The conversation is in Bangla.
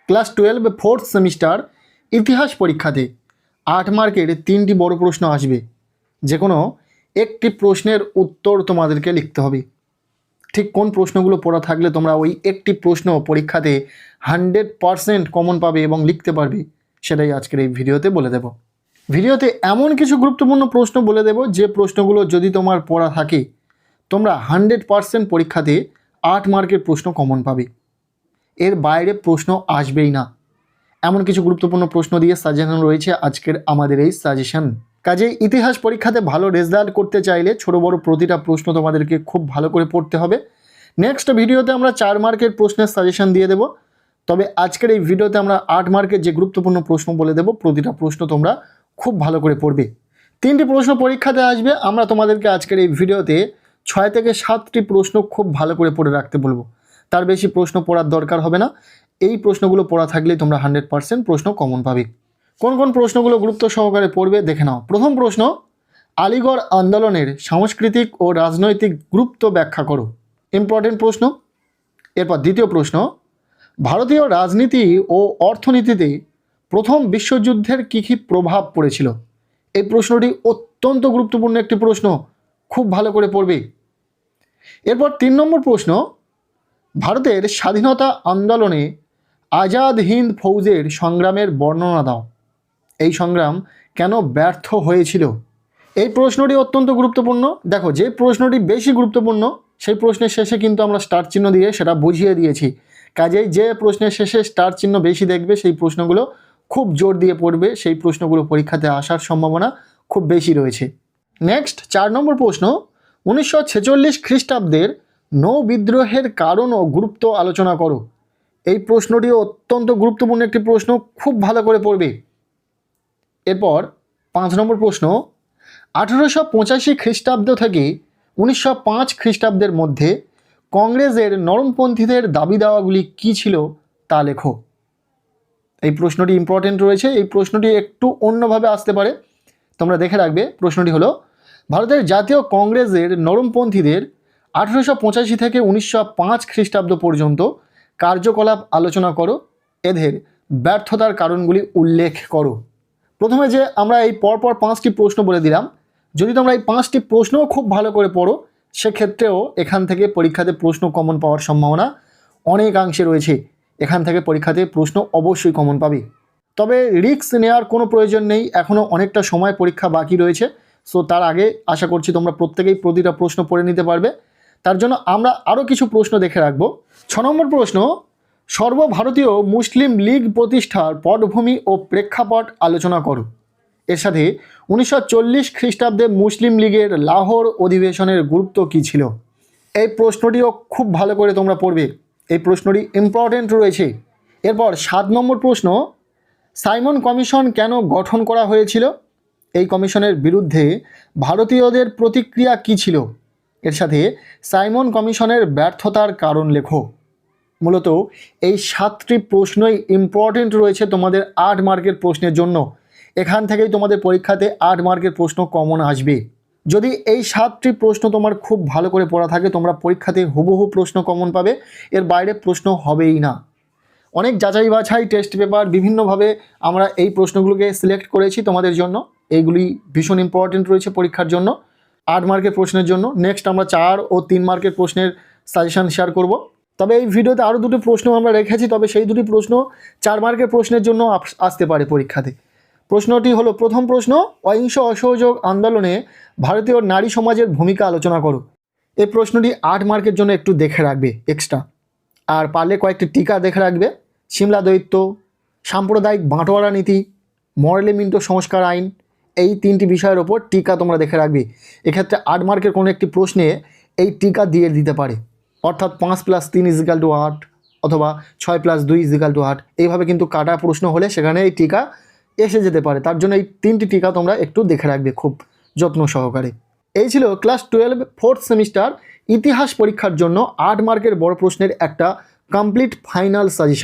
ক্লাস 12 ফোর্থ সেমিস্টার ইতিহাস পরীক্ষাতে 8 মার্কের 3টি বড় প্রশ্ন আসবে। যে কোনো একটি প্রশ্নের উত্তর তোমাদেরকে লিখতে হবে। ঠিক কোন প্রশ্নগুলো পড়া থাকলে তোমরা ওই একটি প্রশ্ন পরীক্ষাতে 100% কমন পাবে এবং লিখতে পারবে, সেটাই আজকের এই ভিডিওতে বলে দেব। ভিডিওতে এমন কিছু গুরুত্বপূর্ণ প্রশ্ন বলে দেব যে প্রশ্নগুলো যদি তোমার পড়া থাকে তোমরা 100% পরীক্ষাতে 8 মার্কের প্রশ্ন কমন পাবে, এর বাইরে প্রশ্ন আসবেই না। এমন কিছু গুরুত্বপূর্ণ প্রশ্ন দিয়ে সাজানো রয়েছে আজকের আমাদের এই সাজেশন। কাজে ইতিহাস পরীক্ষাতে ভালো রেজাল্ট করতে চাইলে ছোট বড় প্রতিটা প্রশ্ন তোমাদেরকে খুব ভালো করে পড়তে হবে। নেক্সট ভিডিওতে আমরা 4 মার্কের প্রশ্নের সাজেশন দিয়ে দেব, তবে আজকের এই ভিডিওতে আমরা 8 মার্কের যে গুরুত্বপূর্ণ প্রশ্ন বলে দেব, প্রতিটা প্রশ্ন তোমরা খুব ভালো করে পড়বে। 3টি প্রশ্ন পরীক্ষাতে আসবে, আমরা তোমাদেরকে আজকের এই ভিডিওতে 6 থেকে 7টি প্রশ্ন খুব ভালো করে পড়ে রাখতে বলবো। তার বেশি প্রশ্ন পড়ার দরকার হবে না, এই প্রশ্নগুলো পড়া থাকলেই তোমরা 100% প্রশ্ন কমন পাবে। কোন কোন প্রশ্নগুলো গুরুত্ব সহকারে পড়বে দেখে নাও। প্রথম প্রশ্ন, আলিগড় আন্দোলনের সাংস্কৃতিক ও রাজনৈতিক গুরুত্ব ব্যাখ্যা করো। ইম্পর্টেন্ট প্রশ্ন। এরপর দ্বিতীয় প্রশ্ন, ভারতীয় রাজনীতি ও অর্থনীতিতে প্রথম বিশ্বযুদ্ধের কী কী প্রভাব পড়েছিল। এই প্রশ্নটি অত্যন্ত গুরুত্বপূর্ণ একটি প্রশ্ন, খুব ভালো করে পড়বে। এরপর 3 নম্বর প্রশ্ন, ভারতের স্বাধীনতা আন্দোলনে আজাদ হিন্দ ফৌজের সংগ্রামের বর্ণনা দাও। এই সংগ্রাম কেন ব্যর্থ হয়েছিল। এই প্রশ্নটি অত্যন্ত গুরুত্বপূর্ণ। দেখো, যে প্রশ্নটি বেশি গুরুত্বপূর্ণ সেই প্রশ্নের শেষে কিন্তু আমরা স্টার চিহ্ন দিয়ে সেটা বুঝিয়ে দিয়েছি। কাজেই যে প্রশ্নের শেষে স্টার চিহ্ন বেশি দেখবে সেই প্রশ্নগুলো খুব জোর দিয়ে পড়বে, সেই প্রশ্নগুলো পরীক্ষাতে আসার সম্ভাবনা খুব বেশি রয়েছে। নেক্সট 4 নম্বর প্রশ্ন, 1946 খ্রিস্টাব্দের নৌ বিদ্রোহের কারণ ও গুরুত্ব আলোচনা করো। এই প্রশ্নটিও অত্যন্ত গুরুত্বপূর্ণ একটি প্রশ্ন, খুব ভালো করে পড়বে। এরপর 5 নম্বর প্রশ্ন, 1885 খ্রিস্টাব্দ থেকে 1905 খ্রিস্টাব্দের মধ্যে কংগ্রেসের নরমপন্থীদের দাবি দাওয়াগুলি কী ছিল তা লেখো। এই প্রশ্নটি ইম্পর্টেন্ট রয়েছে, এই প্রশ্নটি একটু অন্যভাবে আসতে পারে, তোমরা দেখে রাখবে। প্রশ্নটি হলো, ভারতের জাতীয় কংগ্রেসের নরমপন্থীদের 1885 থেকে 1905 খ্রিস্টাব্দ পর্যন্ত কার্যকলাপ আলোচনা করো, এদের ব্যর্থতার কারণগুলি উল্লেখ করো। প্রথমে যে আমরা এই পরপর 5টি প্রশ্ন বলে দিলাম, যদি তোমরা এই 5টি প্রশ্নও খুব ভালো করে পড়ো সেক্ষেত্রেও এখান থেকে পরীক্ষাতে প্রশ্ন কমন পাওয়ার সম্ভাবনা অনেকাংশে রয়েছে। এখান থেকে পরীক্ষাতে প্রশ্ন অবশ্যই কমন পাবে, তবে রিস্ক নেওয়ার কোনো প্রয়োজন নেই, এখনও অনেকটা সময় পরীক্ষা বাকি রয়েছে। সো তার আগে আশা করছি তোমরা প্রত্যেকেই প্রতিটা প্রশ্ন পড়ে নিতে পারবে। তার জন্য আমরা আরও কিছু প্রশ্ন দেখে রাখবো। 6 নম্বর প্রশ্ন, সর্বভারতীয় মুসলিম লীগ প্রতিষ্ঠার পটভূমি ও প্রেক্ষাপট আলোচনা করো। এর সাথে 1940 খ্রিস্টাব্দে মুসলিম লীগের লাহোর অধিবেশনের গুরুত্ব কী ছিল। এই প্রশ্নটিও খুব ভালো করে তোমরা পড়বে, এই প্রশ্নটি ইম্পর্টেন্ট রয়েছে। এরপর 7 নম্বর প্রশ্ন, সাইমন কমিশন কেন গঠন করা হয়েছিল। এই কমিশনের বিরুদ্ধে ভারতীয়দের প্রতিক্রিয়া কী ছিল। এর সাথে সাইমন কমিশনের ব্যর্থতার কারণ লেখো। মূলত এই 7টি প্রশ্নই ইম্পর্টেন্ট রয়েছে তোমাদের 8 মার্কের প্রশ্নের জন্য। এখান থেকেই তোমাদের পরীক্ষাতে 8 মার্কের প্রশ্ন কমন আসবে। যদি এই 7টি প্রশ্ন তোমার খুব ভালো করে পড়া থাকে তোমরা পরীক্ষাতে হুবহু প্রশ্ন কমন পাবে, এর বাইরে প্রশ্ন হবেই না। অনেক যাচাই বাছাই টেস্ট পেপার বিভিন্নভাবে আমরা এই প্রশ্নগুলোকে সিলেক্ট করেছি তোমাদের জন্য, এইগুলি ভীষণ ইম্পর্টেন্ট রয়েছে পরীক্ষার জন্য, 8 মার্কের প্রশ্নের জন্য। নেক্সট আমরা 4 ও 3 মার্কের প্রশ্নের সাজেশন শেয়ার করব। তবে এই ভিডিওতে আরও 2টি প্রশ্ন আমরা রেখেছি, তবে সেই 2টি প্রশ্ন 4 মার্কের প্রশ্নের জন্য আসতে পারে পরীক্ষাতে। প্রশ্নটি হলো, প্রথম প্রশ্ন, অহিংস অসহযোগ আন্দোলনে ভারতীয় নারী সমাজের ভূমিকা আলোচনা করো। এই প্রশ্নটি 8 মার্কের জন্য একটু দেখে রাখবে এক্সট্রা, আর পারলে কয়েকটি টিকা দেখে রাখবে। সিমলা দৈত্য, সাম্প্রদায়িক বাঁটোয়ারা নীতি, মরেলি মিন্টো সংস্কার আইন, এই 3টি বিষয়ের ওপর টিকা তোমরা দেখে রাখবে। এক্ষেত্রে 8 মার্কের কোনো একটি প্রশ্নে এই টিকা দিয়ে দিতে পারে, অর্থাৎ 5 + 3 = 8 অথবা 6 + 2 = 8, এইভাবে কিন্তু কাটা প্রশ্ন হলে সেখানে এই টিকা এসে যেতে পারে। তার জন্য এই 3টি টিকা তোমরা একটু দেখে রাখবে খুব যত্ন সহকারে। এই ছিল ক্লাস 12 ফোর্থ সেমিস্টার ইতিহাস পরীক্ষার জন্য 8 মার্কের বড় প্রশ্নের একটা কমপ্লিট ফাইনাল সাজেশন।